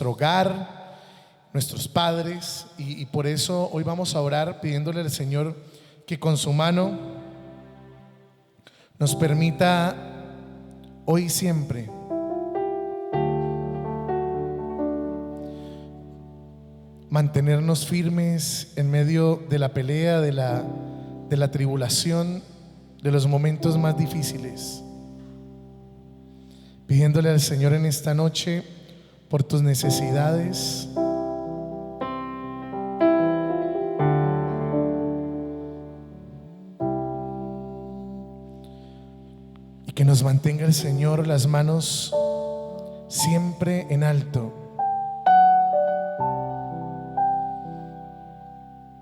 hogar, nuestros padres, y por eso hoy vamos a orar pidiéndole al Señor que con su mano nos permita hoy y siempre mantenernos firmes en medio de la pelea, de la tribulación, de los momentos más difíciles, pidiéndole al Señor en esta noche por tus necesidades, y que nos mantenga el Señor las manos siempre en alto,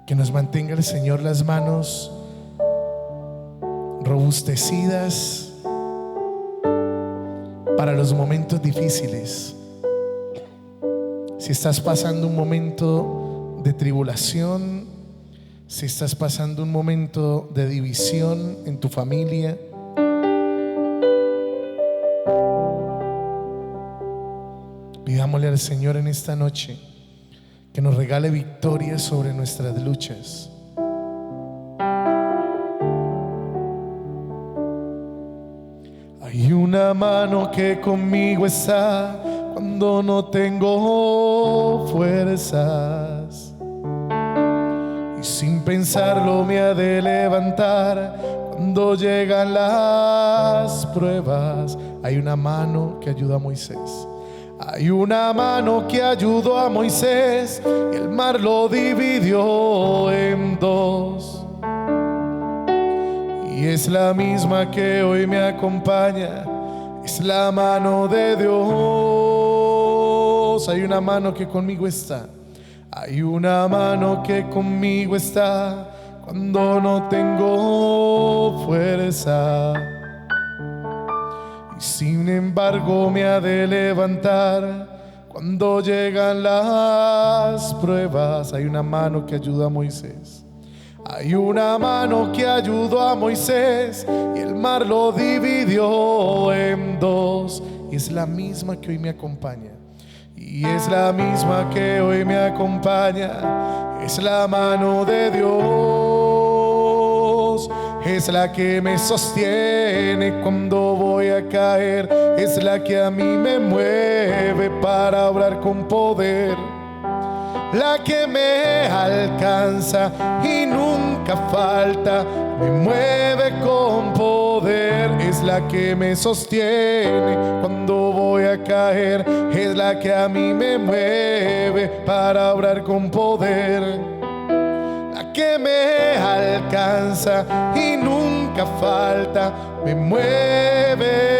que nos mantenga el Señor las manos robustecidas para los momentos difíciles. Si estás pasando un momento de tribulación, si estás pasando un momento de división en tu familia, pidámosle al Señor en esta noche que nos regale victoria sobre nuestras luchas. Hay una mano que conmigo está cuando no tengo fuerzas, y sin pensarlo me ha de levantar cuando llegan las pruebas. Hay una mano que ayuda a Moisés. Hay una mano que ayudó a Moisés y el mar lo dividió en dos. Y es la misma que hoy me acompaña, es la mano de Dios. Hay una mano que conmigo está, hay una mano que conmigo está cuando no tengo fuerza, y sin embargo me ha de levantar cuando llegan las pruebas. Hay una mano que ayuda a Moisés. Hay una mano que ayudó a Moisés y el mar lo dividió en dos. Y es la misma que hoy me acompaña. Y es la misma que hoy me acompaña. Es la mano de Dios. Es la que me sostiene cuando voy a caer. Es la que a mí me mueve para obrar con poder. La que me alcanza y nunca falta, me mueve con poder. Es la que me sostiene cuando voy a caer. Es la que a mí me mueve para obrar con poder. La que me alcanza y nunca falta, me mueve.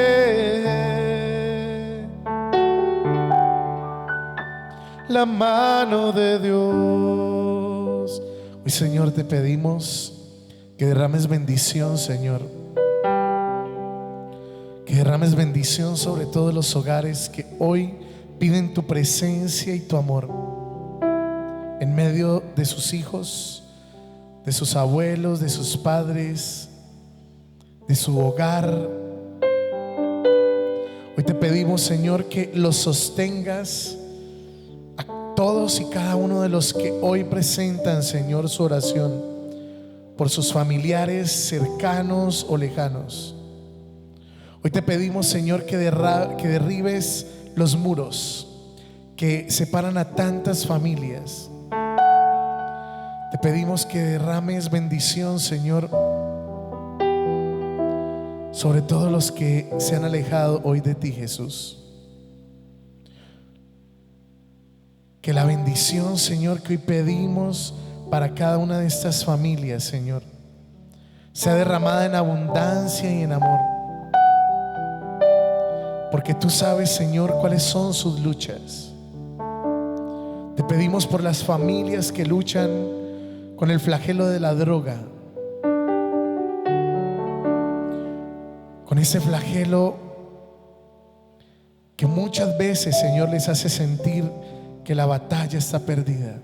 La mano de Dios. Hoy, Señor, te pedimos que derrames bendición, Señor, que derrames bendición sobre todos los hogares que hoy piden tu presencia y tu amor en medio de sus hijos, de sus abuelos, de sus padres, de su hogar. Hoy te pedimos, Señor, que los sostengas todos y cada uno de los que hoy presentan, Señor, su oración por sus familiares cercanos o lejanos. Hoy te pedimos, Señor, que derribes los muros que separan a tantas familias. Te pedimos que derrames bendición, Señor, sobre todos los que se han alejado hoy de ti, Jesús. Que la bendición, Señor, que hoy pedimos para cada una de estas familias, Señor, sea derramada en abundancia y en amor. Porque tú sabes, Señor, cuáles son sus luchas. Te pedimos por las familias que luchan con el flagelo de la droga, con ese flagelo que muchas veces, Señor, les hace sentir que la batalla está perdida.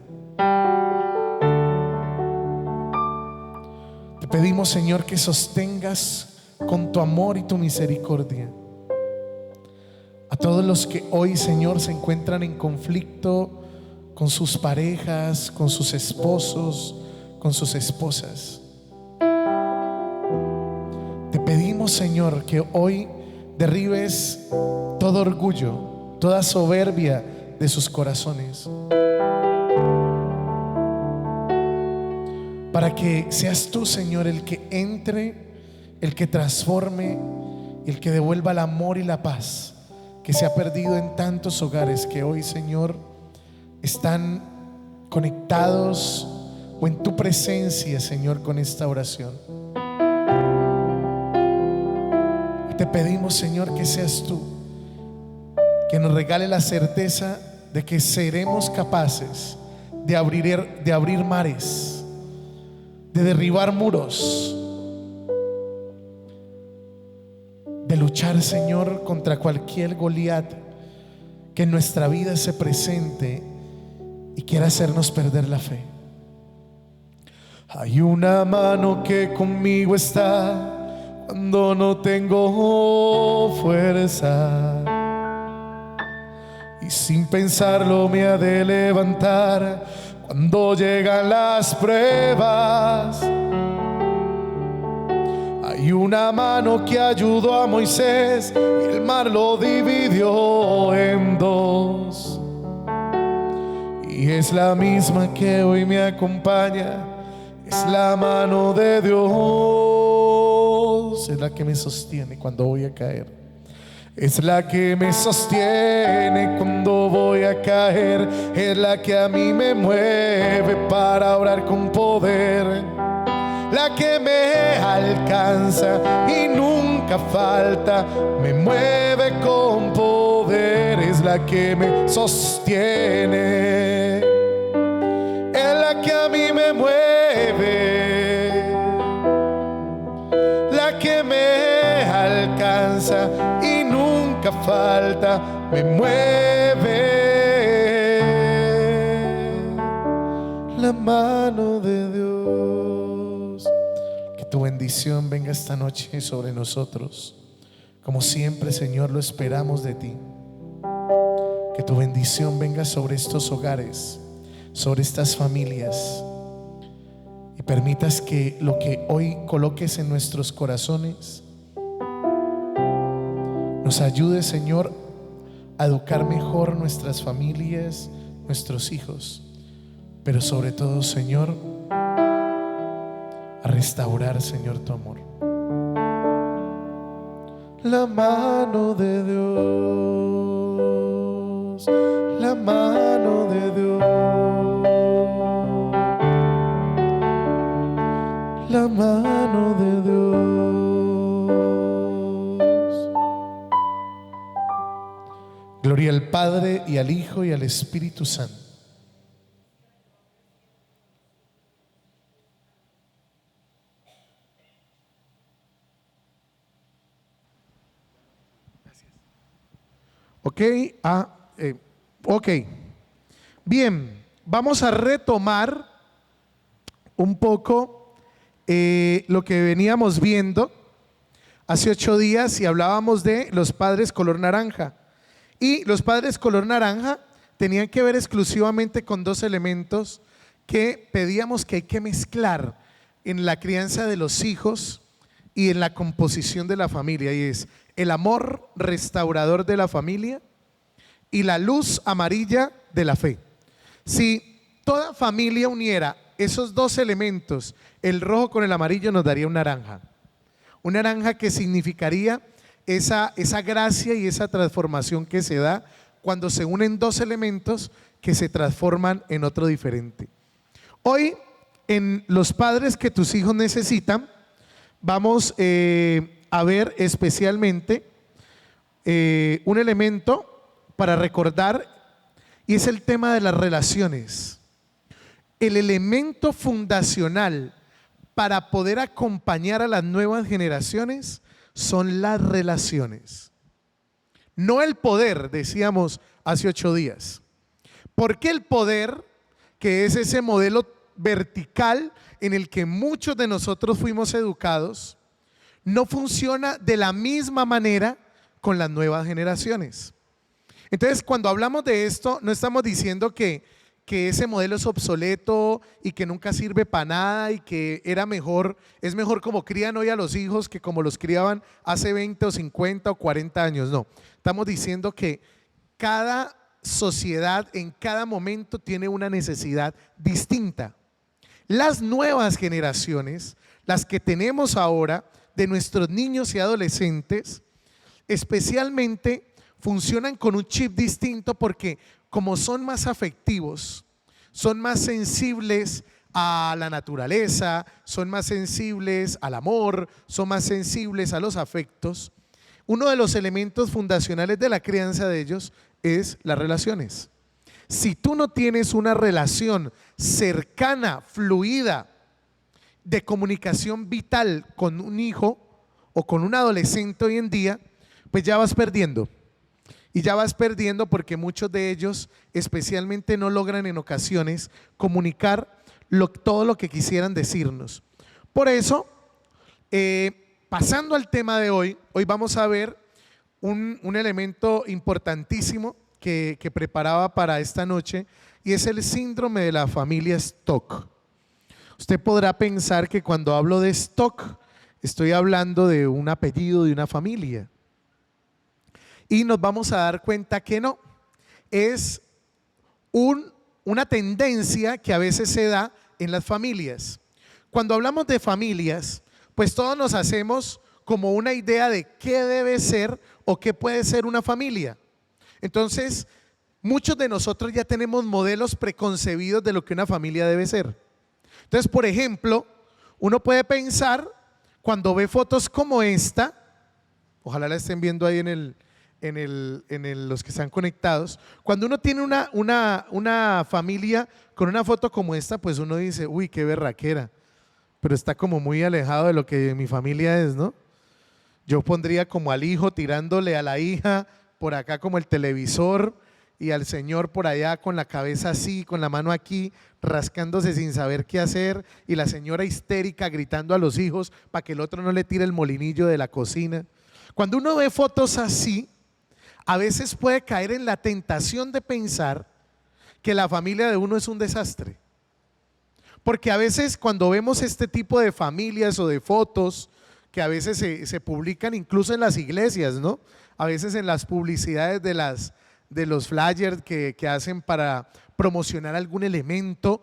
Te pedimos, Señor, que sostengas con tu amor y tu misericordia A todos los que hoy, Señor, se encuentran en conflicto con sus parejas, con sus esposos, con sus esposas. Te pedimos, Señor, que hoy derribes todo orgullo, toda soberbia de sus corazones, para que seas tú, Señor, el que entre, el que transforme, el que devuelva el amor y la paz que se ha perdido en tantos hogares que hoy, Señor, están conectados o en tu presencia, Señor, con esta oración. Te pedimos, Señor, que seas tú que nos regale la certeza de que seremos capaces de abrir mares, de derribar muros, de luchar, Señor, contra cualquier Goliat que en nuestra vida se presente y quiera hacernos perder la fe. Hay una mano que conmigo está cuando no tengo fuerza, y sin pensarlo me ha de levantar cuando llegan las pruebas. Hay una mano que ayudó a Moisés y el mar lo dividió en dos, y es la misma que hoy me acompaña. Es la mano de Dios, es la que me sostiene cuando voy a caer. Es la que me sostiene cuando voy a caer. Es la que a mí me mueve para orar con poder. La que me alcanza y nunca falta, me mueve con poder. Es la que me sostiene, es la que a mí me mueve, la que me alcanza y nunca falta, me mueve. La mano de Dios. Que tu bendición venga esta noche sobre nosotros. Como siempre, Señor, lo esperamos de ti. Que tu bendición venga sobre estos hogares, sobre estas familias, y permitas que lo que hoy coloques en nuestros corazones nos ayude, Señor, a educar mejor nuestras familias, nuestros hijos, pero sobre todo, Señor, a restaurar, Señor, tu amor. La mano de Dios, la mano de Dios, la mano de Dios. Gloria al Padre y al Hijo y al Espíritu Santo. Ok. Bien, vamos a retomar un poco lo que veníamos viendo hace 8 días y hablábamos de los padres color naranja. Y los padres color naranja tenían que ver exclusivamente con 2 elementos que pedíamos que hay que mezclar en la crianza de los hijos y en la composición de la familia, y es el amor restaurador de la familia y la luz amarilla de la fe. Si toda familia uniera esos 2 elementos, el rojo con el amarillo, nos daría un naranja. Un naranja que significaría esa gracia y esa transformación que se da cuando se unen 2 elementos que se transforman en otro diferente. Hoy, en los padres que tus hijos necesitan, vamos a ver especialmente un elemento para recordar, y es el tema de las relaciones. El elemento fundacional para poder acompañar a las nuevas generaciones son las relaciones, no el poder, decíamos hace 8 días. Porque el poder, que es ese modelo vertical en el que muchos de nosotros fuimos educados, no funciona de la misma manera con las nuevas generaciones. Entonces, cuando hablamos de esto, no estamos diciendo que ese modelo es obsoleto y que nunca sirve para nada y que es mejor como crían hoy a los hijos que como los criaban hace 20 o 50 o 40 años. No, estamos diciendo que cada sociedad en cada momento tiene una necesidad distinta. Las nuevas generaciones, las que tenemos ahora, de nuestros niños y adolescentes, especialmente funcionan con un chip distinto porque como son más afectivos, son más sensibles a la naturaleza, son más sensibles al amor, son más sensibles a los afectos. Uno de los elementos fundacionales de la crianza de ellos es las relaciones. Si tú no tienes una relación cercana, fluida, de comunicación vital con un hijo o con un adolescente hoy en día, pues ya vas perdiendo. Y ya vas perdiendo porque muchos de ellos especialmente no logran en ocasiones comunicar todo lo que quisieran decirnos. Por eso, pasando al tema de hoy vamos a ver un elemento importantísimo que preparaba para esta noche, y es el síndrome de la familia Stock. Usted podrá pensar que cuando hablo de Stock estoy hablando de un apellido de una familia, y nos vamos a dar cuenta que no, es una tendencia que a veces se da en las familias. Cuando hablamos de familias, pues todos nos hacemos como una idea de qué debe ser o qué puede ser una familia. Entonces, muchos de nosotros ya tenemos modelos preconcebidos de lo que una familia debe ser. Entonces, por ejemplo, uno puede pensar cuando ve fotos como esta, ojalá la estén viendo ahí los que están conectados, cuando uno tiene una familia con una foto como esta, pues uno dice, uy, qué berraquera, pero está como muy alejado de lo que mi familia es, ¿no? Yo pondría como al hijo tirándole a la hija, por acá como el televisor, y al señor por allá con la cabeza así, con la mano aquí, rascándose sin saber qué hacer, y la señora histérica gritando a los hijos para que el otro no le tire el molinillo de la cocina. Cuando uno ve fotos así, a veces puede caer en la tentación de pensar que la familia de uno es un desastre. Porque a veces cuando vemos este tipo de familias o de fotos que a veces se publican incluso en las iglesias, ¿no? A veces en las publicidades de los flyers que hacen para promocionar algún elemento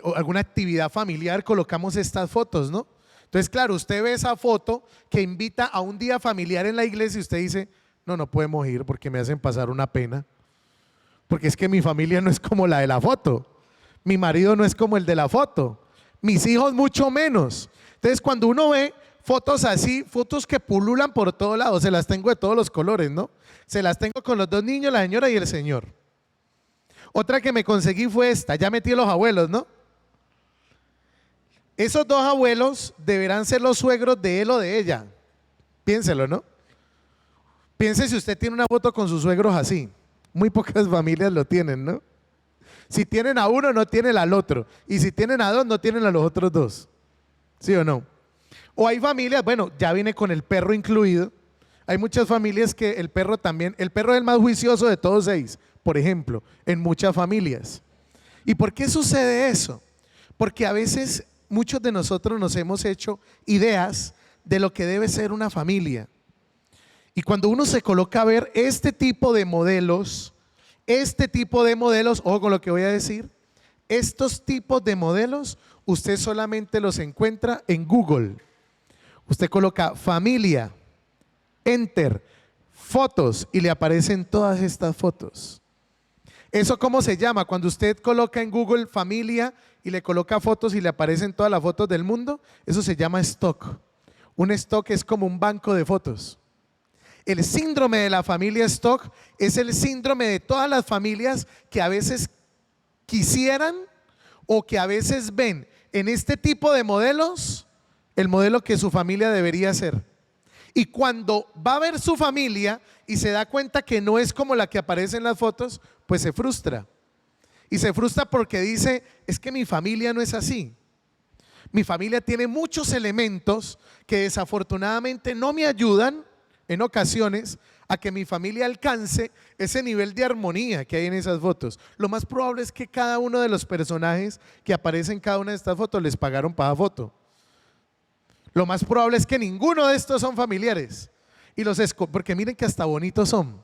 o alguna actividad familiar, colocamos estas fotos, ¿no? Entonces, claro, usted ve esa foto que invita a un día familiar en la iglesia y usted dice, no podemos ir porque me hacen pasar una pena, porque es que mi familia no es como la de la foto, mi marido no es como el de la foto, mis hijos mucho menos. Entonces, cuando uno ve fotos así, fotos que pululan por todos lados, se las tengo de todos los colores, ¿no? Se las tengo con los dos niños, la señora y el señor. Otra que me conseguí fue esta, ya metí a los abuelos, ¿no? Esos dos abuelos deberán ser los suegros de él o de ella. Piénselo, ¿no? Piense si usted tiene una foto con sus suegros así. Muy pocas familias lo tienen, ¿no? Si tienen a uno, no tienen al otro. Y si tienen a dos, no tienen a los otros dos. ¿Sí o no? O hay familias, bueno, ya viene con el perro incluido. Hay muchas familias que el perro es el más juicioso de todos seis, por ejemplo, en muchas familias. ¿Y por qué sucede eso? Porque a veces muchos de nosotros nos hemos hecho ideas de lo que debe ser una familia. Y cuando uno se coloca a ver este tipo de modelos, ojo con lo que voy a decir, estos tipos de modelos, usted solamente los encuentra en Google. Usted coloca familia, enter, fotos, y le aparecen todas estas fotos. ¿Eso cómo se llama? Cuando usted coloca en Google familia y le coloca fotos y le aparecen todas las fotos del mundo, eso se llama stock. Un stock es como un banco de fotos. El síndrome de la familia Stock es el síndrome de todas las familias que a veces quisieran o que a veces ven en este tipo de modelos el modelo que su familia debería ser. Y cuando va a ver su familia y se da cuenta que no es como la que aparece en las fotos, pues se frustra. Y se frustra porque dice, es que mi familia no es así. Mi familia tiene muchos elementos que desafortunadamente no me ayudan en ocasiones a que mi familia alcance ese nivel de armonía que hay en esas fotos. Lo más probable es que cada uno de los personajes que aparecen en cada una de estas fotos les pagaron para la foto. Lo más probable es que ninguno de estos son familiares. Porque miren que hasta bonitos son.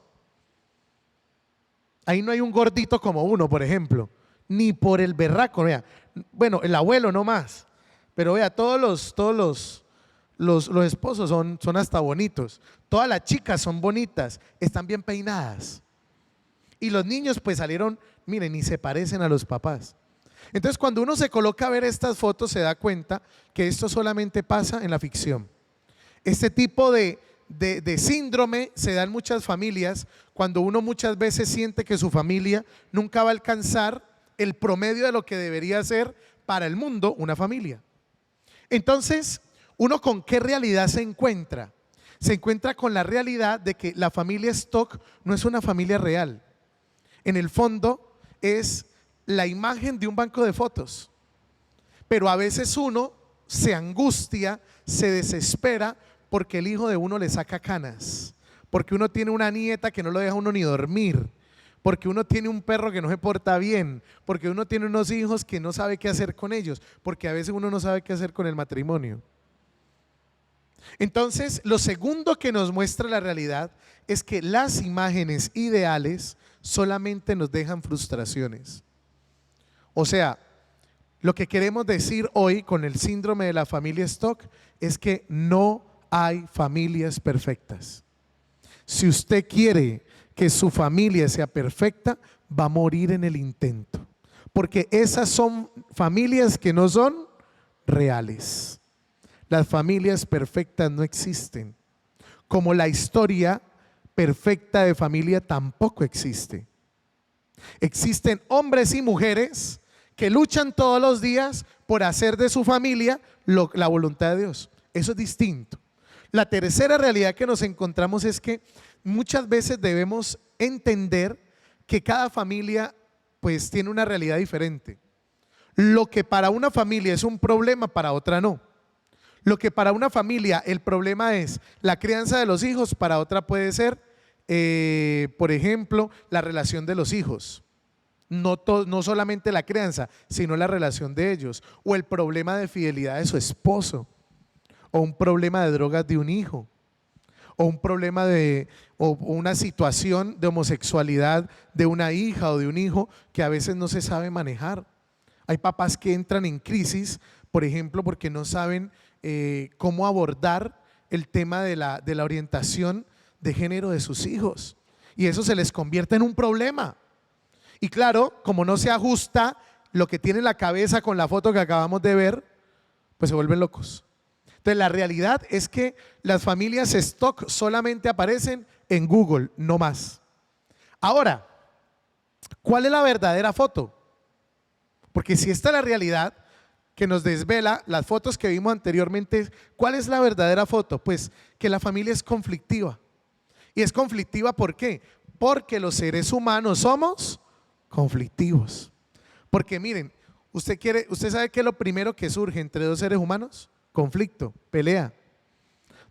Ahí no hay un gordito como uno, por ejemplo, ni por el berraco. Vea. Bueno, el abuelo no más, pero vea, todos los esposos son hasta bonitos. Todas las chicas son bonitas, están bien peinadas. Y los niños pues salieron, miren, ni se parecen a los papás. Entonces cuando uno se coloca a ver estas fotos se da cuenta que esto solamente pasa en la ficción. Este tipo de síndrome se da en muchas familias cuando uno muchas veces siente que su familia nunca va a alcanzar el promedio de lo que debería ser para el mundo una familia. Entonces, ¿uno con qué realidad se encuentra? Se encuentra con la realidad de que la familia stock no es una familia real. En el fondo es la imagen de un banco de fotos. Pero a veces uno se angustia, se desespera porque el hijo de uno le saca canas, porque uno tiene una nieta que no lo deja uno ni dormir, porque uno tiene un perro que no se porta bien, porque uno tiene unos hijos que no sabe qué hacer con ellos, porque a veces uno no sabe qué hacer con el matrimonio. Entonces, lo segundo que nos muestra la realidad es que las imágenes ideales solamente nos dejan frustraciones. O sea, lo que queremos decir hoy con el síndrome de la familia stock es que no hay familias perfectas. Si usted quiere que su familia sea perfecta, va a morir en el intento, porque esas son familias que no son reales. Las familias perfectas no existen, como la historia perfecta de familia tampoco existe. Existen hombres y mujeres que luchan todos los días por hacer de su familia la voluntad de Dios. Eso es distinto. La tercera realidad que nos encontramos es que muchas veces debemos entender que cada familia pues tiene una realidad diferente. Lo que para una familia es un problema, para otra no. Lo que para una familia el problema es la crianza de los hijos, para otra puede ser, por ejemplo, la relación de los hijos. No solamente la crianza, sino la relación de ellos, o el problema de fidelidad de su esposo, o un problema de drogas de un hijo, o un problema o una situación de homosexualidad de una hija o de un hijo que a veces no se sabe manejar. Hay papás que entran en crisis, por ejemplo, porque no saben cómo abordar el tema de la orientación de género de sus hijos, y eso se les convierte en un problema. Y claro, como no se ajusta lo que tiene en la cabeza con la foto que acabamos de ver, pues se vuelven locos. Entonces la realidad es que las familias stock solamente aparecen en Google, no más. Ahora, ¿cuál es la verdadera foto? Porque si esta es la realidad que nos desvela las fotos que vimos anteriormente, ¿cuál es la verdadera foto? Pues que la familia es conflictiva. ¿Y es conflictiva por qué? Porque los seres humanos somos conflictivos. Porque miren, ¿usted sabe qué es lo primero que surge entre dos seres humanos? Conflicto, pelea.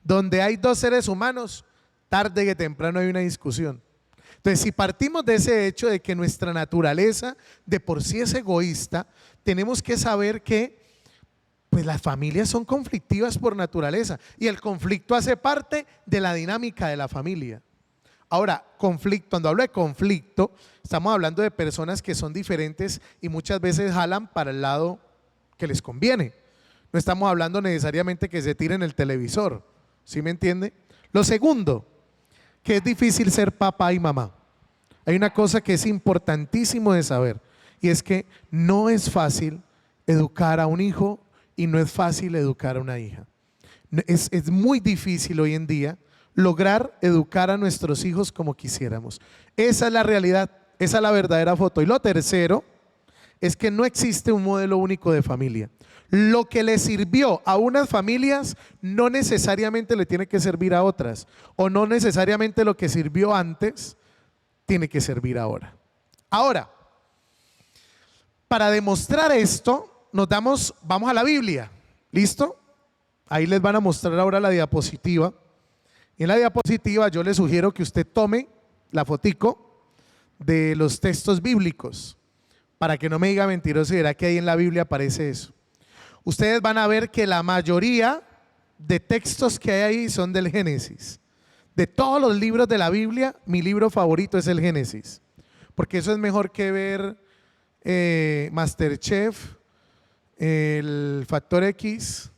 Donde hay dos seres humanos, tarde que temprano hay una discusión. Entonces, si partimos de ese hecho de que nuestra naturaleza de por sí es egoísta, tenemos que saber que pues las familias son conflictivas por naturaleza, y el conflicto hace parte de la dinámica de la familia. Ahora, conflicto, cuando hablo de conflicto, estamos hablando de personas que son diferentes y muchas veces jalan para el lado que les conviene. No estamos hablando necesariamente que se tiren el televisor, ¿sí me entiende? Lo segundo, que es difícil ser papá y mamá. Hay una cosa que es importantísimo de saber, y es que no es fácil educar a un hijo y no es fácil educar a una hija. Es muy difícil hoy en día lograr educar a nuestros hijos como quisiéramos. Esa es la realidad, esa es la verdadera foto. Y lo tercero es que no existe un modelo único de familia. Lo que le sirvió a unas familias no necesariamente le tiene que servir a otras, o no necesariamente lo que sirvió antes tiene que servir ahora. Ahora, para demostrar esto, vamos a la Biblia. ¿Listo? Ahí les van a mostrar ahora la diapositiva. En la diapositiva yo le sugiero que usted tome la fotico de los textos bíblicos, para que no me diga mentiroso y verá que ahí en la Biblia aparece eso. Ustedes van a ver que la mayoría de textos que hay ahí son del Génesis. De todos los libros de la Biblia, mi libro favorito es el Génesis, porque eso es mejor que ver MasterChef, el Factor X,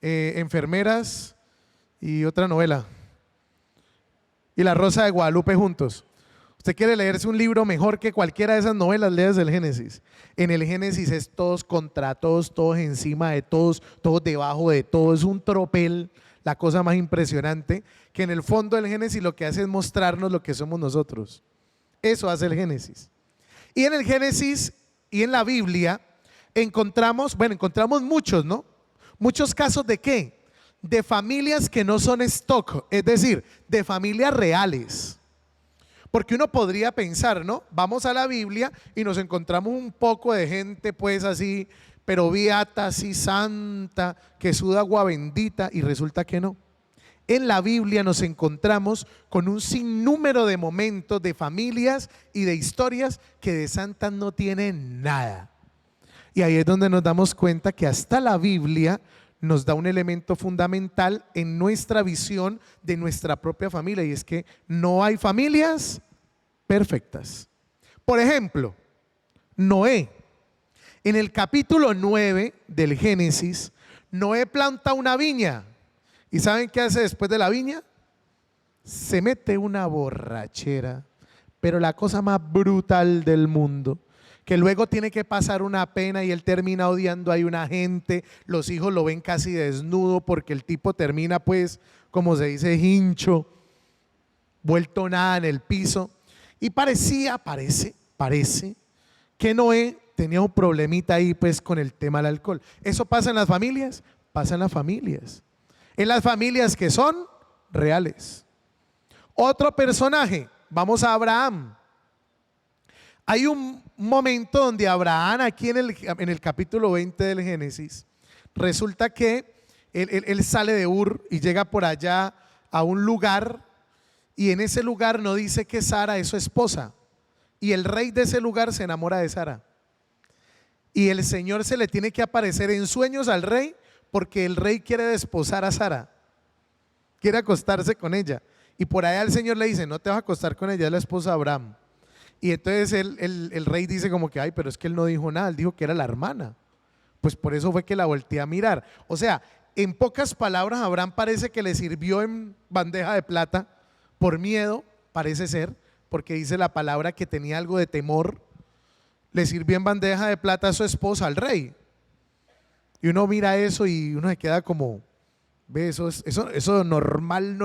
Enfermeras y otra novela, y La Rosa de Guadalupe juntos. Usted quiere leerse un libro mejor que cualquiera de esas novelas, léase el Génesis. En el Génesis es todos contra todos, todos encima de todos, todos debajo de todos, es un tropel, la cosa más impresionante, que en el fondo el Génesis lo que hace es mostrarnos lo que somos nosotros. Eso hace el Génesis. Y en el Génesis y en la Biblia encontramos muchos, ¿no? Muchos casos de ¿qué? De familias que no son stock, es decir, de familias reales. Porque uno podría pensar, ¿no? Vamos a la Biblia y nos encontramos un poco de gente pues así, pero beata, así santa, que suda agua bendita, y resulta que no. En la Biblia nos encontramos con un sinnúmero de momentos, de familias y de historias que de santas no tienen nada. Y ahí es donde nos damos cuenta que hasta la Biblia nos da un elemento fundamental en nuestra visión de nuestra propia familia, y es que no hay familias perfectas. Por ejemplo, Noé. En el capítulo 9 del Génesis, Noé planta una viña. ¿Y saben qué hace después de la viña? Se mete una borrachera, pero la cosa más brutal del mundo, que luego tiene que pasar una pena y él termina odiando a una gente, los hijos lo ven casi desnudo porque el tipo termina pues, como se dice, hincho, vuelto nada en el piso. Y parece que Noé tenía un problemita ahí pues con el tema del alcohol. ¿Eso pasa en las familias? Pasa en las familias. En las familias que son reales. Otro personaje, vamos a Abraham. Hay un momento donde Abraham, aquí en el capítulo 20 del Génesis, resulta que él sale de Ur y llega por allá a un lugar, y en ese lugar no dice que Sara es su esposa, y el rey de ese lugar se enamora de Sara, y el Señor se le tiene que aparecer en sueños al rey, porque el rey quiere desposar a Sara, quiere acostarse con ella, y por allá el Señor le dice: no te vas a acostar con ella, es la esposa de Abraham. Y entonces el rey dice como que: ay, pero es que él no dijo nada, él dijo que era la hermana. Pues por eso fue que la volteé a mirar. O sea, en pocas palabras, Abraham parece que le sirvió en bandeja de plata por miedo, parece ser, porque dice la palabra que tenía algo de temor. Le sirvió en bandeja de plata a su esposa, al rey. Y uno mira eso y uno se queda como, ve, eso normal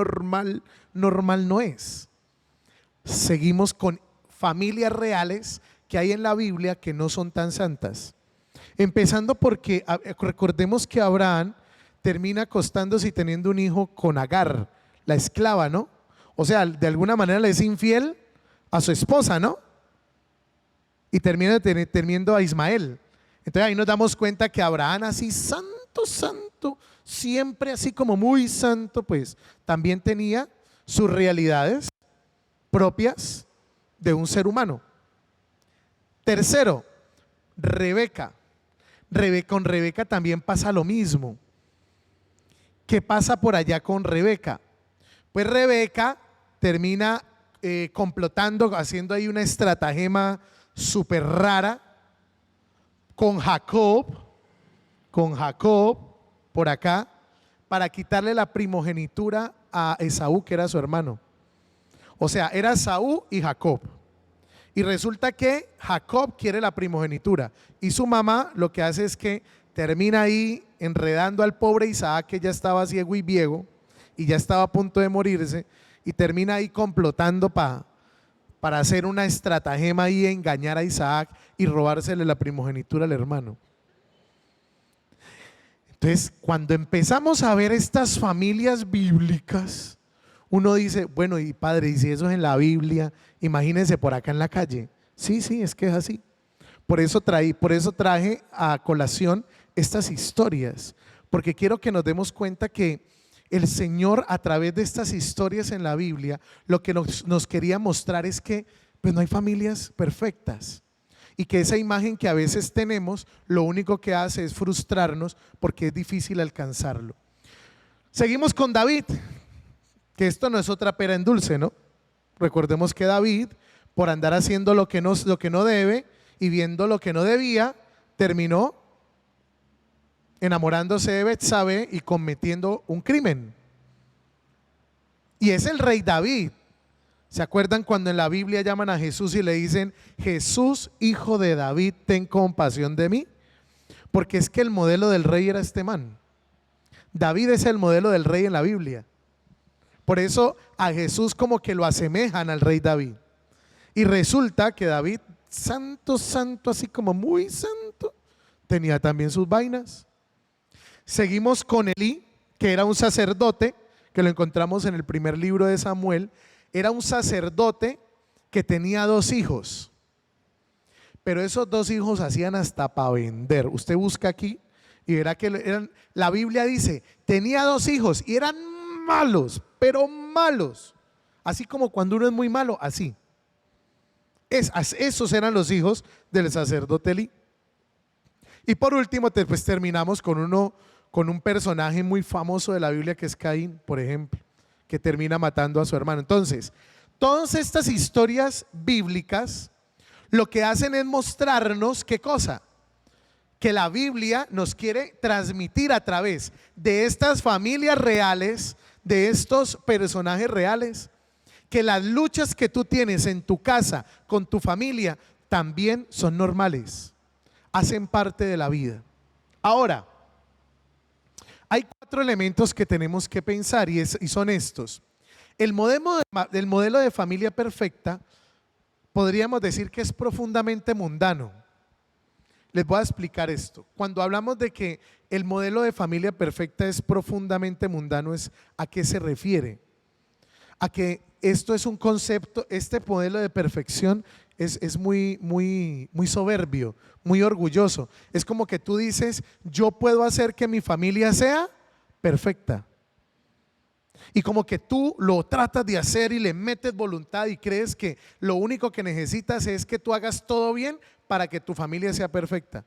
no es. Seguimos con familias reales que hay en la Biblia que no son tan santas. Empezando porque recordemos que Abraham termina acostándose y teniendo un hijo con Agar, la esclava, ¿no? O sea, de alguna manera le es infiel a su esposa, ¿no? Y termina teniendo a Ismael. Entonces ahí nos damos cuenta que Abraham, así santo, siempre así como muy santo, pues también tenía sus realidades propias de un ser humano. Tercero, Rebeca. Con Rebeca también pasa lo mismo. ¿Qué pasa por allá con Rebeca? Pues Rebeca termina complotando, haciendo ahí una estratagema súper rara con Jacob por acá, para quitarle la primogenitura a Esaú, que era su hermano. O sea, era Esaú y Jacob. Y resulta que Jacob quiere la primogenitura, y su mamá lo que hace es que termina ahí enredando al pobre Isaac, que ya estaba ciego y viejo y ya estaba a punto de morirse, y termina ahí complotando para hacer una estratagema y engañar a Isaac y robársele la primogenitura al hermano. Entonces, cuando empezamos a ver estas familias bíblicas, uno dice: bueno, y padre, y si eso es en la Biblia, imagínense por acá en la calle. Sí, es que es así. Por eso traje a colación estas historias, porque quiero que nos demos cuenta que el Señor a través de estas historias en la Biblia lo que nos quería mostrar es que pues no hay familias perfectas y que esa imagen que a veces tenemos lo único que hace es frustrarnos porque es difícil alcanzarlo. Seguimos con David, que esto no es otra pera en dulce, ¿no? Recordemos que David, por andar haciendo lo que no debe y viendo lo que no debía, terminó enamorándose de Betsabé y cometiendo un crimen. Y es el rey David. ¿Se acuerdan cuando en la Biblia llaman a Jesús y le dicen: Jesús, hijo de David, ten compasión de mí? Porque es que el modelo del rey era este man. David es el modelo del rey en la Biblia. Por eso a Jesús como que lo asemejan al rey David. Y resulta que David, santo, santo, así como muy santo, tenía también sus vainas. Seguimos con Elí, que era un sacerdote, que lo encontramos en el primer libro de Samuel. Era un sacerdote que tenía 2 hijos, pero esos 2 hijos hacían hasta para vender. Usted busca aquí y verá que la Biblia dice, tenía 2 hijos y eran malos, pero malos, así como cuando uno es muy malo, así. Esos eran los hijos del sacerdote Elí. Y por último, pues terminamos con un personaje muy famoso de la Biblia, que es Caín, por ejemplo, que termina matando a su hermano. Entonces, todas estas historias bíblicas lo que hacen es mostrarnos ¿qué cosa? Que la Biblia nos quiere transmitir a través de estas familias reales, de estos personajes reales, que las luchas que tú tienes en tu casa, con tu familia, también son normales, hacen parte de la vida. Ahora, hay 4 elementos que tenemos que pensar y son estos. El modelo de familia perfecta podríamos decir que es profundamente mundano. Les voy a explicar esto. Cuando hablamos de que el modelo de familia perfecta es profundamente mundano, ¿a qué se refiere? A que esto es un concepto, este modelo de perfección es muy soberbio, muy orgulloso. Es como que tú dices, yo puedo hacer que mi familia sea perfecta. Y como que tú lo tratas de hacer y le metes voluntad y crees que lo único que necesitas es que tú hagas todo bien para que tu familia sea perfecta.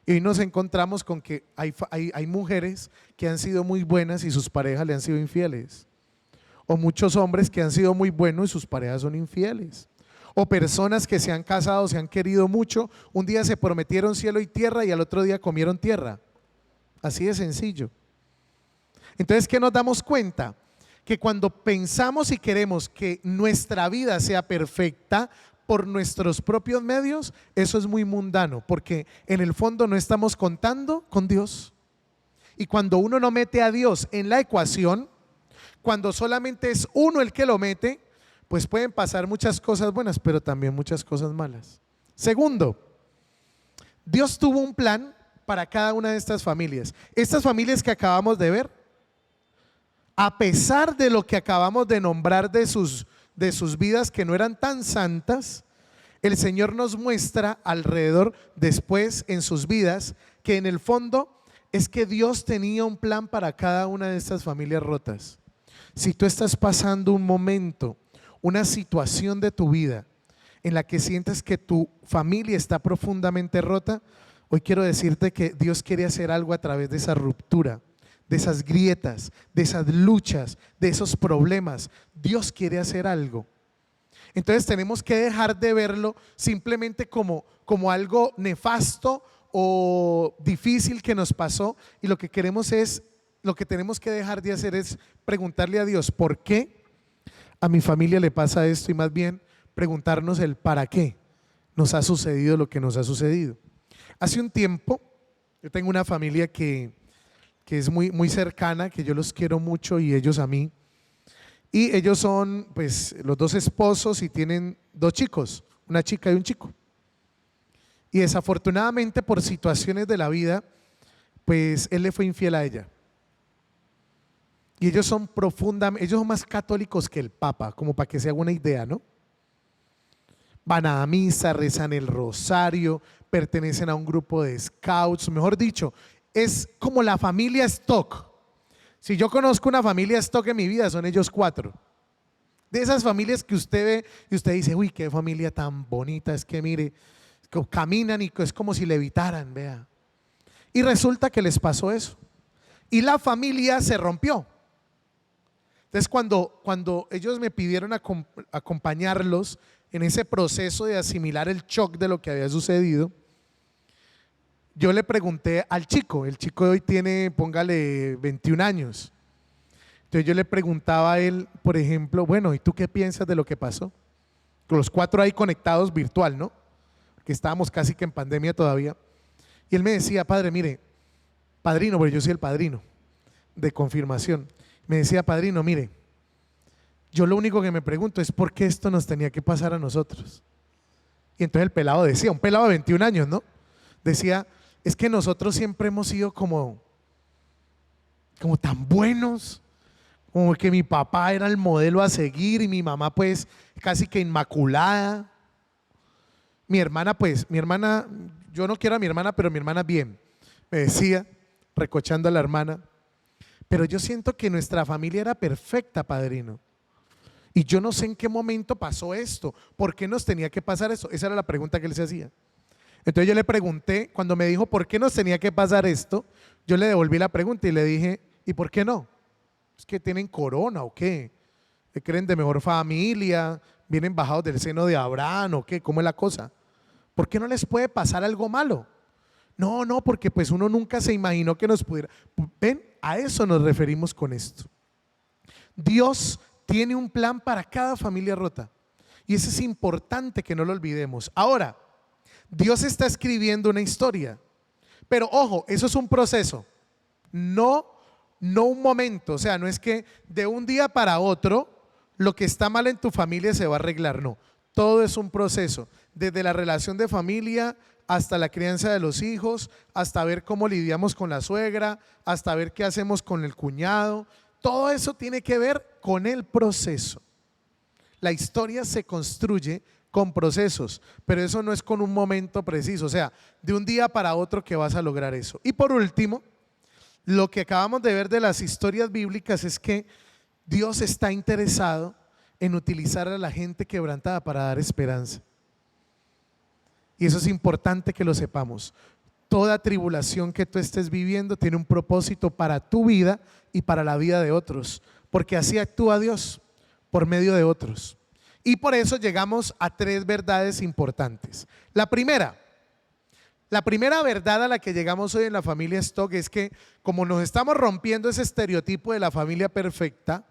Y hoy nos encontramos con que hay mujeres que han sido muy buenas y sus parejas le han sido infieles. O muchos hombres que han sido muy buenos y sus parejas son infieles. O personas que se han casado, se han querido mucho, un día se prometieron cielo y tierra y al otro día comieron tierra. Así de sencillo. Entonces, ¿qué nos damos cuenta? Que cuando pensamos y queremos que nuestra vida sea perfecta por nuestros propios medios, eso es muy mundano, porque en el fondo no estamos contando con Dios. Y cuando uno no mete a Dios en la ecuación, cuando solamente es uno el que lo mete, pues pueden pasar muchas cosas buenas, pero también muchas cosas malas. Segundo, Dios tuvo un plan para cada una de estas familias. Estas familias que acabamos de ver, a pesar de lo que acabamos de nombrar de sus vidas que no eran tan santas, el Señor nos muestra alrededor después en sus vidas que en el fondo es que Dios tenía un plan para cada una de estas familias rotas. Si tú estás pasando un momento, una situación de tu vida en la que sientes que tu familia está profundamente rota, hoy quiero decirte que Dios quiere hacer algo a través de esa ruptura, de esas grietas, de esas luchas, de esos problemas. Dios quiere hacer algo. Entonces tenemos que dejar de verlo simplemente como algo nefasto o difícil que nos pasó, y lo que tenemos que dejar de hacer es preguntarle a Dios, ¿por qué a mi familia le pasa esto? Y más bien preguntarnos el para qué nos ha sucedido lo que nos ha sucedido. Hace un tiempo yo tengo una familia que es muy cercana, que yo los quiero mucho y ellos a mí. Y ellos son pues los 2 esposos y tienen 2 chicos, una chica y un chico. Y desafortunadamente por situaciones de la vida, pues él le fue infiel a ella. Y ellos son más católicos que el Papa, como para que se haga una idea, ¿no? Van a misa, rezan el rosario, pertenecen a un grupo de scouts, mejor dicho, es como la familia stock. Si yo conozco una familia stock en mi vida, son ellos 4. De esas familias que usted ve y usted dice, uy, qué familia tan bonita, es que mire, caminan y es como si levitaran, vea. Y resulta que les pasó eso. Y la familia se rompió. Entonces cuando ellos me pidieron acompañarlos en ese proceso de asimilar el shock de lo que había sucedido, yo le pregunté al chico, el chico de hoy tiene, póngale 21 años. Entonces yo le preguntaba a él, por ejemplo, bueno, ¿y tú qué piensas de lo que pasó? Con los 4 ahí conectados virtual, ¿no? Que estábamos casi que en pandemia todavía. Y él me decía, padre, mire, padrino, porque yo soy el padrino de confirmación. Me decía, padrino, mire, yo lo único que me pregunto es por qué esto nos tenía que pasar a nosotros. Y entonces el pelado decía, un pelado de 21 años, ¿no? Decía, es que nosotros siempre hemos sido como tan buenos, como que mi papá era el modelo a seguir y mi mamá pues casi que inmaculada. Mi hermana, yo no quiero a mi hermana, pero mi hermana bien, me decía, recochando a la hermana, pero yo siento que nuestra familia era perfecta, padrino. Y yo no sé en qué momento pasó esto, ¿por qué nos tenía que pasar esto? Esa era la pregunta que él se hacía. Entonces yo le pregunté, cuando me dijo ¿por qué nos tenía que pasar esto? Yo le devolví la pregunta y le dije, ¿y por qué no? ¿Es que tienen corona o qué? ¿Se creen de mejor familia? ¿Vienen bajados del seno de Abraham o qué? ¿Cómo es la cosa? ¿Por qué no les puede pasar algo malo? No, porque pues uno nunca se imaginó que nos pudiera. Ven, a eso nos referimos con esto. Dios tiene un plan para cada familia rota y eso es importante que no lo olvidemos. Ahora, Dios está escribiendo una historia, pero ojo, eso es un proceso, no un momento. O sea, no es que de un día para otro lo que está mal en tu familia se va a arreglar, no. Todo es un proceso, desde la relación de familia hasta la crianza de los hijos, hasta ver cómo lidiamos con la suegra, hasta ver qué hacemos con el cuñado. Todo eso tiene que ver con el proceso. La historia se construye con procesos, pero eso no es con un momento preciso, o sea, de un día para otro que vas a lograr eso. Y por último, lo que acabamos de ver de las historias bíblicas es que Dios está interesado en utilizar a la gente quebrantada para dar esperanza. Y eso es importante que lo sepamos. Toda tribulación que tú estés viviendo tiene un propósito para tu vida y para la vida de otros, porque así actúa Dios, por medio de otros. Y por eso llegamos a 3 verdades importantes. La primera verdad a la que llegamos hoy en la familia Stock es que como nos estamos rompiendo ese estereotipo de la familia perfecta,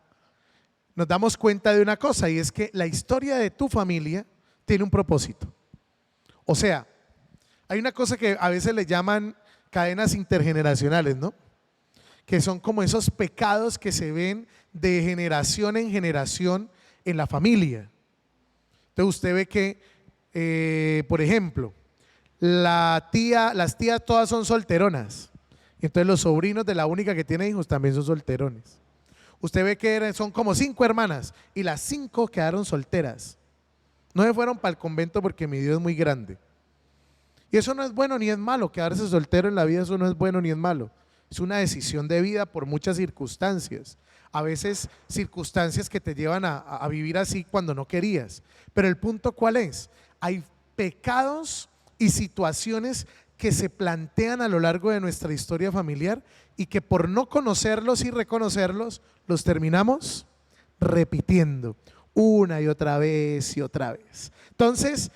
nos damos cuenta de una cosa, y es que la historia de tu familia tiene un propósito. O sea, hay una cosa que a veces le llaman cadenas intergeneracionales, ¿no? Que son como esos pecados que se ven de generación en generación en la familia. Entonces usted ve que, por ejemplo, las tías todas son solteronas. Y entonces los sobrinos de la única que tiene hijos también son solterones. Usted ve que son como 5 hermanas y las 5 quedaron solteras. No se fueron para el convento porque mi Dios es muy grande. Y eso no es bueno ni es malo. Quedarse soltero en la vida, eso no es bueno ni es malo. Es una decisión de vida por muchas circunstancias. A veces circunstancias que te llevan a vivir así cuando no querías. Pero el punto ¿cuál es? Hay pecados y situaciones que se plantean a lo largo de nuestra historia familiar y que por no conocerlos y reconocerlos, los terminamos repitiendo una y otra vez y otra vez. Entonces,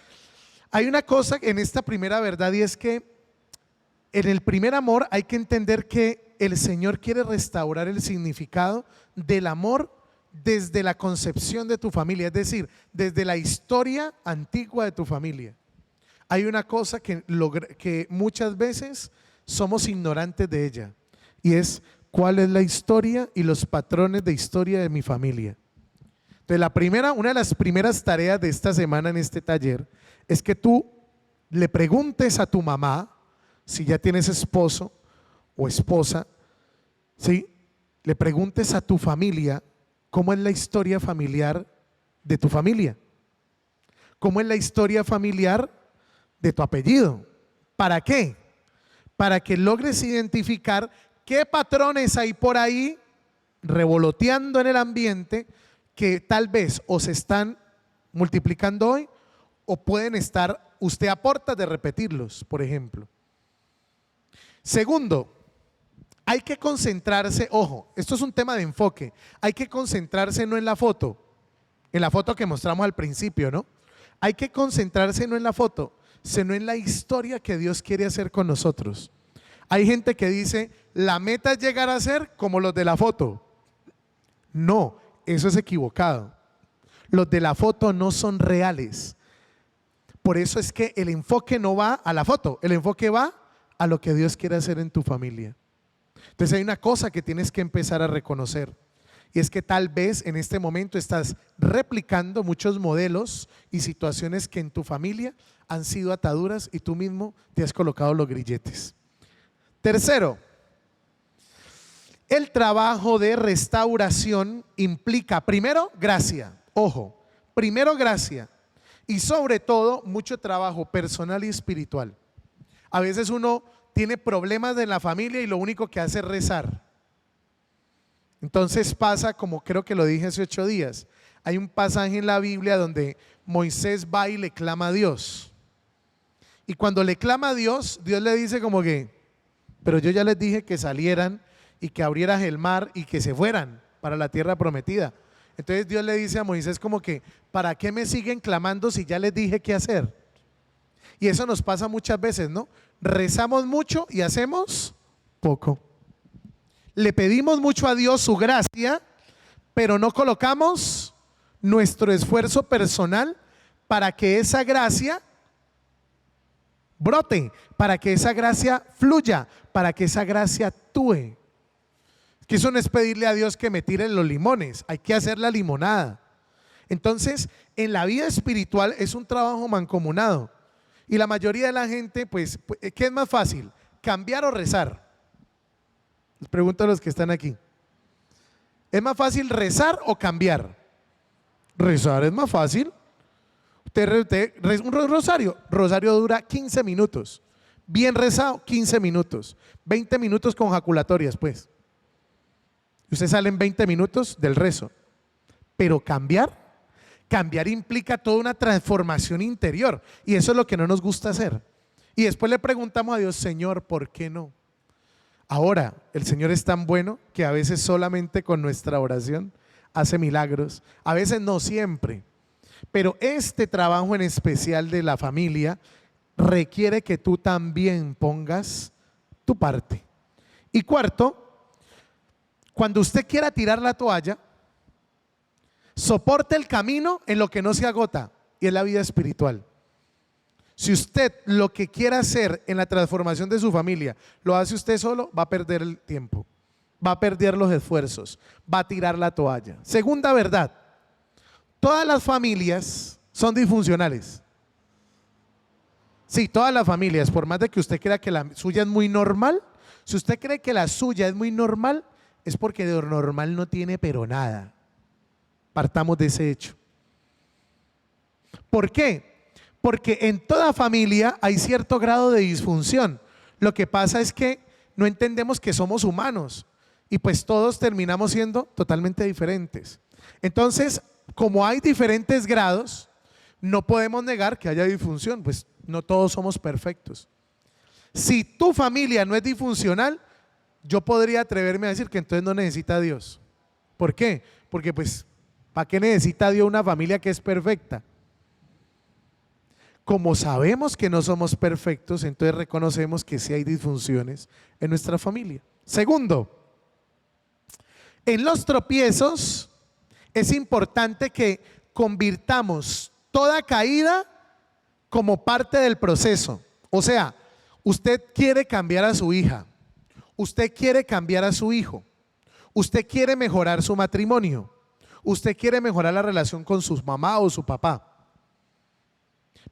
hay una cosa en esta primera verdad, y es que en el primer amor hay que entender que el Señor quiere restaurar el significado del amor desde la concepción de tu familia, es decir, desde la historia antigua de tu familia. Hay una cosa que muchas veces somos ignorantes de ella, y es cuál es la historia y los patrones de historia de mi familia. Entonces una de las primeras tareas de esta semana en este taller es que tú le preguntes a tu mamá, si ya tienes esposo o esposa, ¿sí? Le preguntes a tu familia cómo es la historia familiar de tu familia, cómo es la historia familiar de tu apellido. ¿Para qué? Para que logres identificar qué patrones hay por ahí revoloteando en el ambiente que tal vez o se están multiplicando hoy o pueden estar, usted aporta de repetirlos, por ejemplo. Segundo, hay que concentrarse, ojo, esto es un tema de enfoque, hay que concentrarse no en la foto que mostramos al principio, ¿no? Hay que concentrarse no en la foto, sino en la historia que Dios quiere hacer con nosotros. Hay gente que dice, la meta es llegar a ser como los de la foto. No, eso es equivocado. Los de la foto no son reales. Por eso es que el enfoque no va a la foto, el enfoque va a lo que Dios quiere hacer en tu familia. Entonces hay una cosa que tienes que empezar a reconocer, y es que tal vez en este momento estás replicando muchos modelos y situaciones que en tu familia han sido ataduras y tú mismo te has colocado los grilletes. Tercero, el trabajo de restauración implica primero gracia, ojo, primero gracia y sobre todo mucho trabajo personal y espiritual. A veces uno tiene problemas en la familia y lo único que hace es rezar. Entonces pasa, como creo que lo dije hace 8 días, hay un pasaje en la Biblia donde Moisés va y le clama a Dios. Y cuando le clama a Dios, Dios le dice como que, pero yo ya les dije que salieran y que abrieras el mar y que se fueran para la tierra prometida. Entonces Dios le dice a Moisés como que, ¿para qué me siguen clamando si ya les dije qué hacer? Y eso nos pasa muchas veces, ¿no? Rezamos mucho y hacemos poco. Le pedimos mucho a Dios su gracia, pero no colocamos nuestro esfuerzo personal para que esa gracia brote, para que esa gracia fluya, para que esa gracia actúe. Que eso no es pedirle a Dios que me tire los limones, hay que hacer la limonada. Entonces, en la vida espiritual es un trabajo mancomunado. Y la mayoría de la gente, pues, ¿qué es más fácil? ¿Cambiar o rezar? Les pregunto a los que están aquí. ¿Es más fácil rezar o cambiar? Rezar es más fácil. Un rosario dura 15 minutos. Bien rezado, 15 minutos. 20 minutos con jaculatorias, pues. Usted sale en 20 minutos del rezo. Pero cambiar implica toda una transformación interior. Y eso es lo que no nos gusta hacer. Y después le preguntamos a Dios, Señor, ¿por qué no? Ahora, el Señor es tan bueno que a veces solamente con nuestra oración hace milagros. A veces no siempre. Pero este trabajo en especial de la familia requiere que tú también pongas tu parte. Y cuarto, cuando usted quiera tirar la toalla, soporte el camino en lo que no se agota, y es la vida espiritual. Si usted lo que quiera hacer en la transformación de su familia lo hace usted solo, va a perder el tiempo, va a perder los esfuerzos, va a tirar la toalla. Segunda verdad, todas las familias son disfuncionales. Sí, todas las familias, por más de que usted crea que la suya es muy normal, si usted cree que la suya es muy normal, es porque de normal no tiene pero nada. Partamos de ese hecho. ¿Por qué? Porque en toda familia hay cierto grado de disfunción. Lo que pasa es que no entendemos que somos humanos y pues todos terminamos siendo totalmente diferentes. Entonces, como hay diferentes grados, no podemos negar que haya disfunción, pues no todos somos perfectos. Si tu familia no es disfuncional, yo podría atreverme a decir que entonces no necesita a Dios. ¿Por qué? Porque pues, ¿para qué necesita Dios una familia que es perfecta? Como sabemos que no somos perfectos, entonces reconocemos que sí hay disfunciones en nuestra familia. Segundo, en los tropiezos es importante que convirtamos toda caída como parte del proceso. O sea, usted quiere cambiar a su hija, usted quiere cambiar a su hijo, usted quiere mejorar su matrimonio, usted quiere mejorar la relación con su mamá o su papá.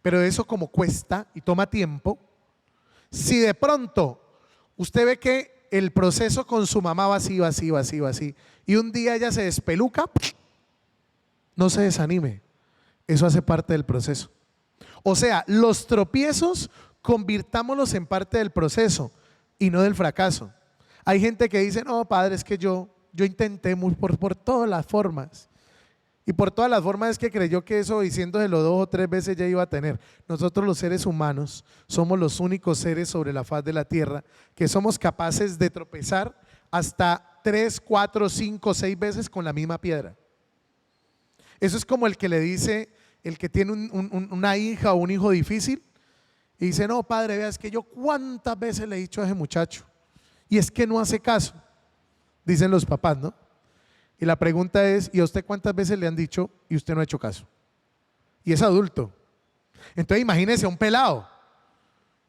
Pero eso como cuesta y toma tiempo, si de pronto usted ve que el proceso con su mamá va así, y un día ella se despeluca, no se desanime, eso hace parte del proceso. O sea, los tropiezos convirtámoslos en parte del proceso y no del fracaso. Hay gente que dice, no, padre, es que yo yo intenté por todas las formas. Y por todas las formas es que creyó que eso, diciéndoselo 2 o 3 veces, ya iba a tener. Nosotros los seres humanos somos los únicos seres sobre la faz de la tierra que somos capaces de tropezar hasta 3, 4, 5, 6 veces con la misma piedra. Eso es como el que le dice, el que tiene una hija o un hijo difícil y dice: no, padre, vea, es que yo cuántas veces le he dicho a ese muchacho y es que no hace caso, dicen los papás, ¿no? Y la pregunta es: ¿y a usted cuántas veces le han dicho y usted no ha hecho caso? Y es adulto. Entonces imagínese a un pelado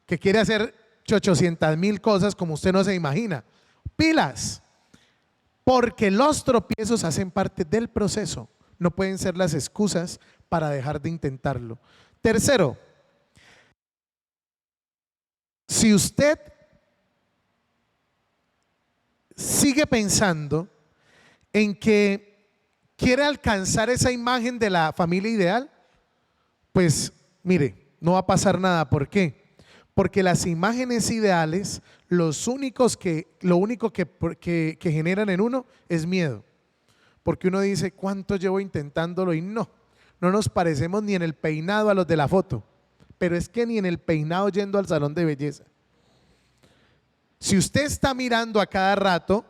que quiere hacer 800,000 cosas como usted no se imagina. Pilas, porque los tropiezos hacen parte del proceso, no pueden ser las excusas para dejar de intentarlo. Tercero, si usted sigue pensando en que quiere alcanzar esa imagen de la familia ideal, pues mire, no va a pasar nada. ¿Por qué? Porque las imágenes ideales, lo único que generan en uno es miedo. Porque uno dice: ¿cuánto llevo intentándolo? Y no nos parecemos ni en el peinado a los de la foto, pero es que ni en el peinado yendo al salón de belleza. Si usted está mirando a cada rato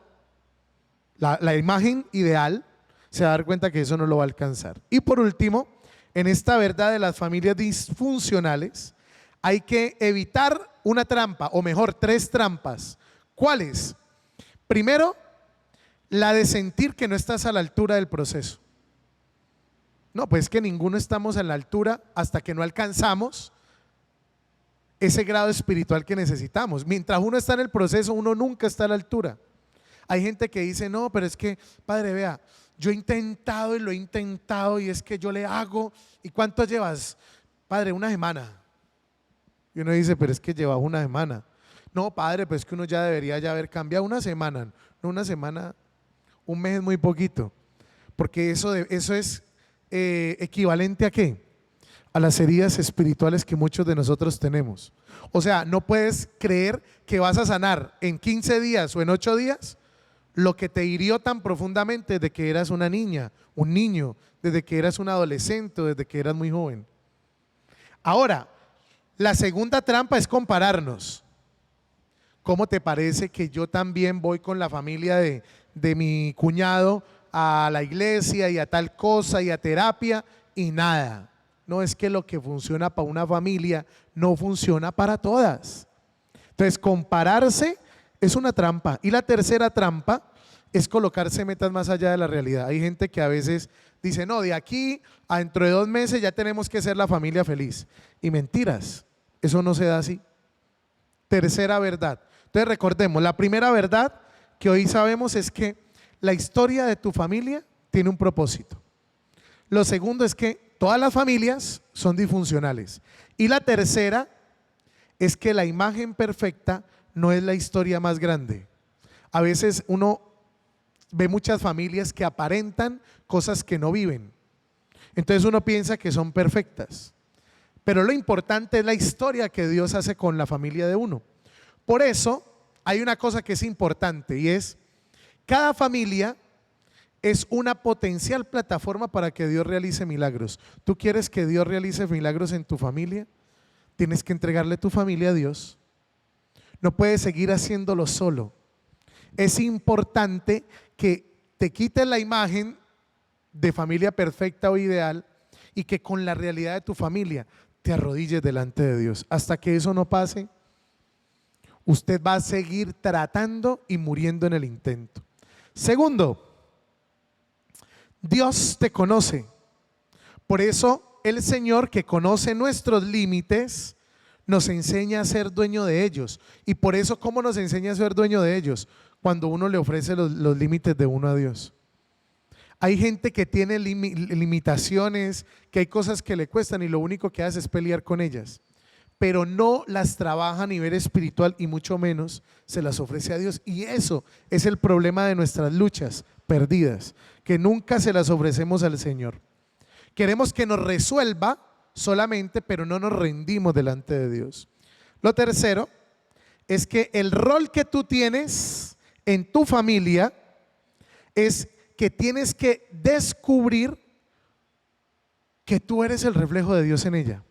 la imagen ideal, se va a dar cuenta que eso no lo va a alcanzar. Y por último, en esta verdad de las familias disfuncionales, hay que evitar una trampa, o mejor, 3 trampas. ¿Cuáles? Primero, la de sentir que no estás a la altura del proceso. No, pues que ninguno estamos a la altura hasta que no alcanzamos ese grado espiritual que necesitamos. Mientras uno está en el proceso, uno nunca está a la altura. Hay gente que dice: no, pero es que, padre, vea, yo he intentado y lo he intentado y es que yo le hago. ¿Y cuánto llevas? Padre, 1 semana. Y uno dice: pero es que lleva 1 semana. No, padre, pues que uno ya debería ya haber cambiado. 1 semana, no 1 semana, 1 mes es muy poquito. Porque eso es equivalente ¿a qué? A las heridas espirituales que muchos de nosotros tenemos. O sea, no puedes creer que vas a sanar en 15 días o en 8 días lo que te hirió tan profundamente desde que eras una niña, un niño, desde que eras un adolescente, desde que eras muy joven. Ahora, la segunda trampa es compararnos. ¿Cómo te parece que yo también voy con la familia de mi cuñado a la iglesia y a tal cosa y a terapia y nada? No, es que lo que funciona para una familia no funciona para todas. Entonces, compararse es una trampa. Y la tercera trampa es colocarse metas más allá de la realidad. Hay gente que a veces dice: no, de aquí a dentro de 2 meses ya tenemos que ser la familia feliz. Y mentiras, eso no se da así. Tercera verdad. Entonces recordemos, la primera verdad que hoy sabemos es que la historia de tu familia tiene un propósito. Lo segundo es que todas las familias son disfuncionales. Y la tercera es que la imagen perfecta no es la historia más grande. A veces uno ve muchas familias que aparentan cosas que no viven. Entonces uno piensa que son perfectas. Pero lo importante es la historia que Dios hace con la familia de uno. Por eso hay una cosa que es importante y es: cada familia es una potencial plataforma para que Dios realice milagros. ¿Tú quieres que Dios realice milagros en tu familia? Tienes que entregarle tu familia a Dios. No puedes seguir haciéndolo solo. Es importante que te quites la imagen de familia perfecta o ideal y que con la realidad de tu familia te arrodilles delante de Dios. Hasta que eso no pase, usted va a seguir tratando y muriendo en el intento. Segundo, Dios te conoce. Por eso el Señor, que conoce nuestros límites, nos enseña a ser dueño de ellos. Y por eso, ¿cómo nos enseña a ser dueño de ellos? Cuando uno le ofrece los límites de uno a Dios. Hay gente que tiene limitaciones, que hay cosas que le cuestan y lo único que hace es pelear con ellas, pero no las trabaja a nivel espiritual y mucho menos se las ofrece a Dios. Y eso es el problema de nuestras luchas perdidas, que nunca se las ofrecemos al Señor. Queremos que nos resuelva solamente, pero no nos rendimos delante de Dios. Lo tercero es que el rol que tú tienes en tu familia es que tienes que descubrir que tú eres el reflejo de Dios en ella.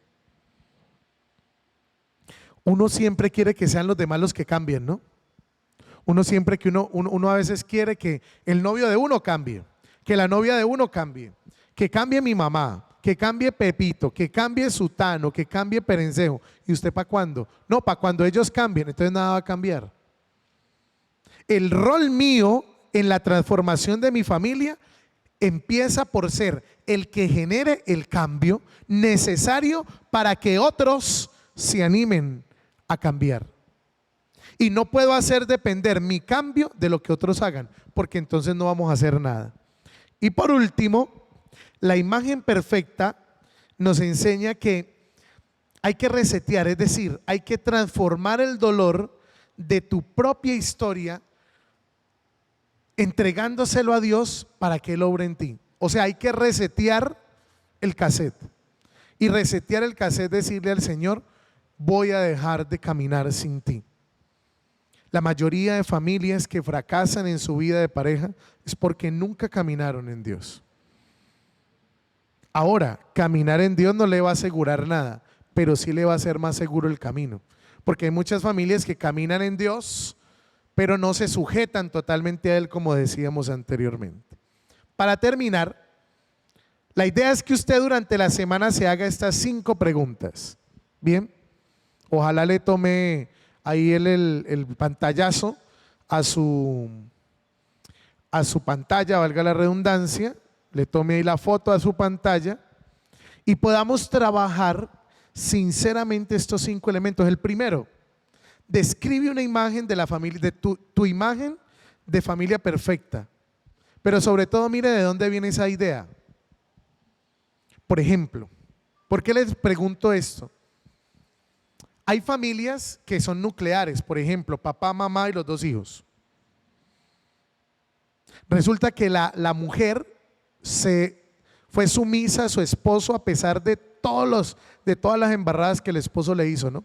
Uno siempre quiere que sean los demás los que cambien, ¿no? Uno siempre que uno a veces quiere que el novio de uno cambie, que la novia de uno cambie, que cambie mi mamá, que cambie Pepito, que cambie Sutano, que cambie Perencejo. ¿Y usted para cuándo? No, para cuando ellos cambien, entonces nada va a cambiar. El rol mío en la transformación de mi familia empieza por ser el que genere el cambio necesario para que otros se animen a cambiar. Y no puedo hacer depender mi cambio de lo que otros hagan, porque entonces no vamos a hacer nada. Y por último, la imagen perfecta nos enseña que hay que resetear, es decir, hay que transformar el dolor de tu propia historia entregándoselo a Dios para que Él obre en ti. O sea, hay que resetear el cassette. Y resetear el cassette es decirle al Señor: voy a dejar de caminar sin ti. La mayoría de familias que fracasan en su vida de pareja es porque nunca caminaron en Dios. Ahora, caminar en Dios no le va a asegurar nada, pero sí le va a hacer más seguro el camino. Porque hay muchas familias que caminan en Dios, pero no se sujetan totalmente a Él, como decíamos anteriormente. Para terminar, la idea es que usted durante la semana se haga estas 5 preguntas. Bien, ojalá le tome ahí el pantallazo a su pantalla, valga la redundancia, le tome ahí la foto a su pantalla y podamos trabajar sinceramente estos 5 elementos. El primero: describe una imagen de la familia, de tu imagen de familia perfecta. Pero sobre todo, mire de dónde viene esa idea. Por ejemplo, ¿por qué les pregunto esto? Hay familias que son nucleares, por ejemplo, papá, mamá y los 2 hijos. Resulta que la mujer fue sumisa a su esposo a pesar de todas las embarradas que el esposo le hizo, ¿no?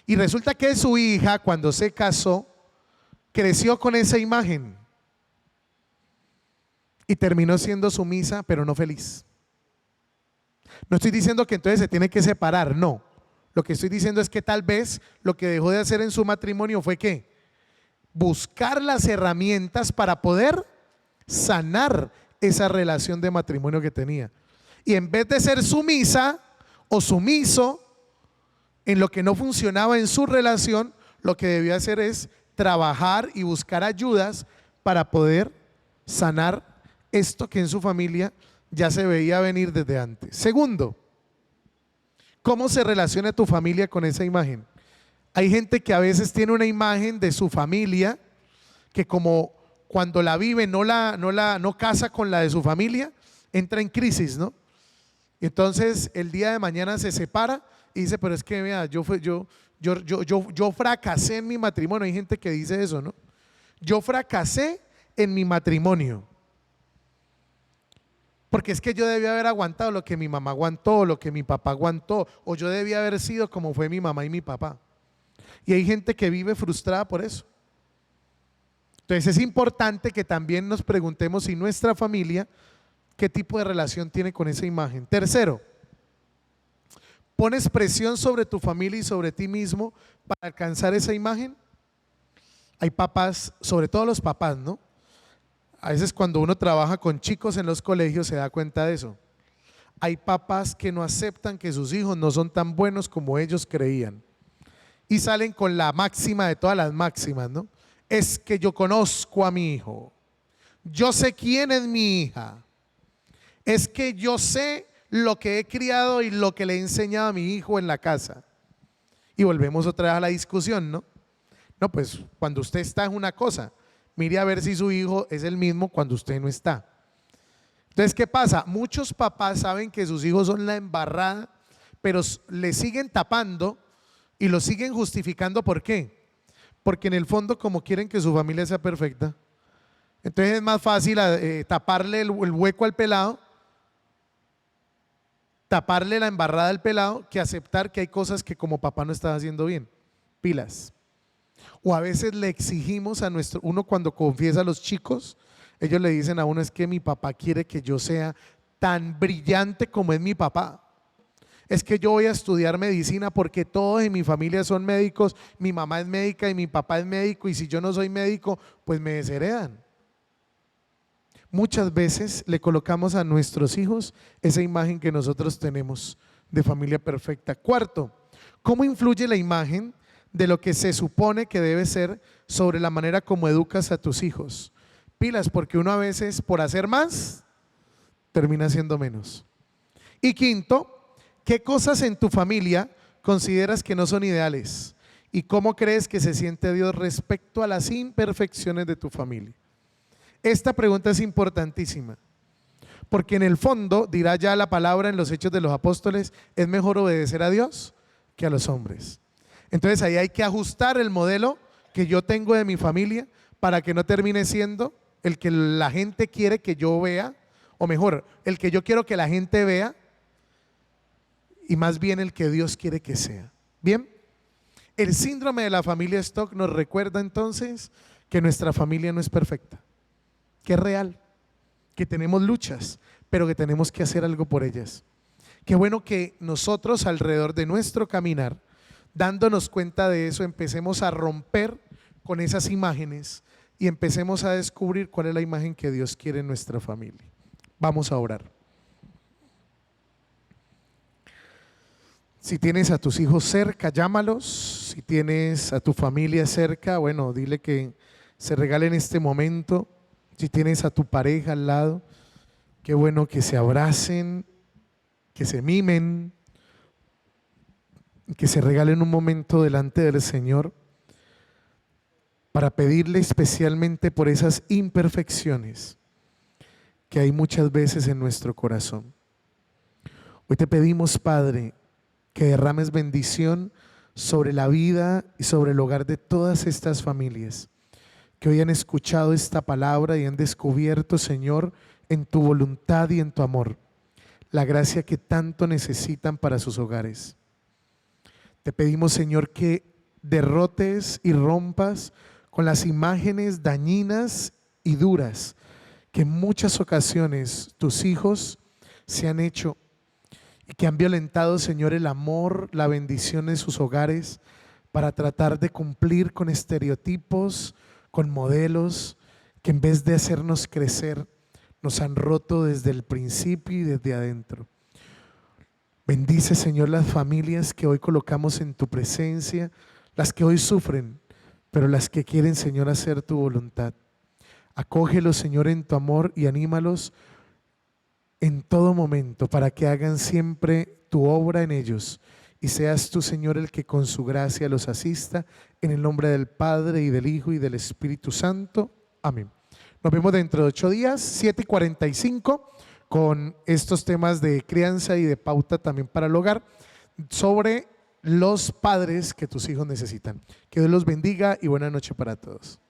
Y resulta que su hija, cuando se casó, creció con esa imagen y terminó siendo sumisa, pero no feliz. No estoy diciendo que entonces se tiene que separar, no. Lo que estoy diciendo es que tal vez lo que dejó de hacer en su matrimonio fue ¿qué? Buscar las herramientas para poder sanar esa relación de matrimonio que tenía. Y en vez de ser sumisa o sumiso en lo que no funcionaba en su relación, lo que debía hacer es trabajar y buscar ayudas para poder sanar esto que en su familia ya se veía venir desde antes. Segundo, ¿cómo se relaciona tu familia con esa imagen? Hay gente que a veces tiene una imagen de su familia que, como cuando la vive no casa con la de su familia, entra en crisis, ¿no? Y entonces el día de mañana se separa y dice: pero es que vea, yo fracasé en mi matrimonio. Hay gente que dice eso, ¿no? Yo fracasé en mi matrimonio porque es que yo debía haber aguantado lo que mi mamá aguantó, lo que mi papá aguantó, o yo debía haber sido como fue mi mamá y mi papá. Y hay gente que vive frustrada por eso. Entonces es importante que también nos preguntemos si nuestra familia, qué tipo de relación tiene con esa imagen. Tercero, ¿pones presión sobre tu familia y sobre ti mismo para alcanzar esa imagen? Hay papás, sobre todo los papás, ¿no? A veces cuando uno trabaja con chicos en los colegios se da cuenta de eso. Hay papás que no aceptan que sus hijos no son tan buenos como ellos creían. Y salen con la máxima de todas las máximas, ¿no? Es que yo conozco a mi hijo. Yo sé quién es mi hija. Es que yo sé lo que he criado y lo que le he enseñado a mi hijo en la casa. Y volvemos otra vez a la discusión, ¿no? No, pues cuando usted está es una cosa. Mire a ver si su hijo es el mismo cuando usted no está. Entonces, ¿qué pasa? Muchos papás saben que sus hijos son la embarrada, pero le siguen tapando y lo siguen justificando. ¿Por qué? Porque en el fondo, como quieren que su familia sea perfecta, entonces es más fácil taparle el hueco al pelado, taparle la embarrada al pelado, que aceptar que hay cosas que como papá no está haciendo bien. Pilas. O a veces le exigimos a uno cuando confiesa a los chicos, ellos le dicen a uno: es que mi papá quiere que yo sea tan brillante como es mi papá. Es que yo voy a estudiar medicina porque todos en mi familia son médicos, mi mamá es médica y mi papá es médico, y si yo no soy médico, pues me desheredan. Muchas veces le colocamos a nuestros hijos esa imagen que nosotros tenemos de familia perfecta. Cuarto, ¿cómo influye la imagen de lo que se supone que debe ser sobre la manera como educas a tus hijos? Pilas, porque uno a veces por hacer más termina haciendo menos. Y quinto, ¿qué cosas en tu familia consideras que no son ideales? ¿Y cómo crees que se siente Dios respecto a las imperfecciones de tu familia? Esta pregunta es importantísima, porque en el fondo, dirá ya la palabra en los Hechos de los Apóstoles, es mejor obedecer a Dios que a los hombres. Entonces ahí hay que ajustar el modelo que yo tengo de mi familia para que no termine siendo el que la gente quiere que yo vea, o mejor, el que yo quiero que la gente vea, y más bien el que Dios quiere que sea. Bien, el síndrome de la familia Stock nos recuerda entonces que nuestra familia no es perfecta, que es real, que tenemos luchas, pero que tenemos que hacer algo por ellas. Qué bueno que nosotros alrededor de nuestro caminar, dándonos cuenta de eso, empecemos a romper con esas imágenes y empecemos a descubrir cuál es la imagen que Dios quiere en nuestra familia. Vamos a orar. Si tienes a tus hijos cerca, llámalos. Si tienes a tu familia cerca, bueno, dile que se regalen este momento. Si tienes a tu pareja al lado, qué bueno que se abracen, que se mimen, que se regalen un momento delante del Señor para pedirle especialmente por esas imperfecciones que hay muchas veces en nuestro corazón. Hoy te pedimos, Padre, que derrames bendición sobre la vida y sobre el hogar de todas estas familias que hoy han escuchado esta palabra y han descubierto, Señor, en tu voluntad y en tu amor, la gracia que tanto necesitan para sus hogares. Te pedimos, Señor, que derrotes y rompas con las imágenes dañinas y duras que en muchas ocasiones tus hijos se han hecho y que han violentado, Señor, el amor, la bendición de sus hogares para tratar de cumplir con estereotipos, con modelos que en vez de hacernos crecer, nos han roto desde el principio y desde adentro. Bendice, Señor, las familias que hoy colocamos en tu presencia, las que hoy sufren, pero las que quieren, Señor, hacer tu voluntad. Acógelos, Señor, en tu amor y anímalos en todo momento para que hagan siempre tu obra en ellos. Y seas tú, Señor, el que con su gracia los asista, en el nombre del Padre y del Hijo y del Espíritu Santo. Amén. Nos vemos dentro de 8 días, 7:45, con estos temas de crianza y de pauta también para el hogar, sobre los padres que tus hijos necesitan. Que Dios los bendiga y buena noche para todos.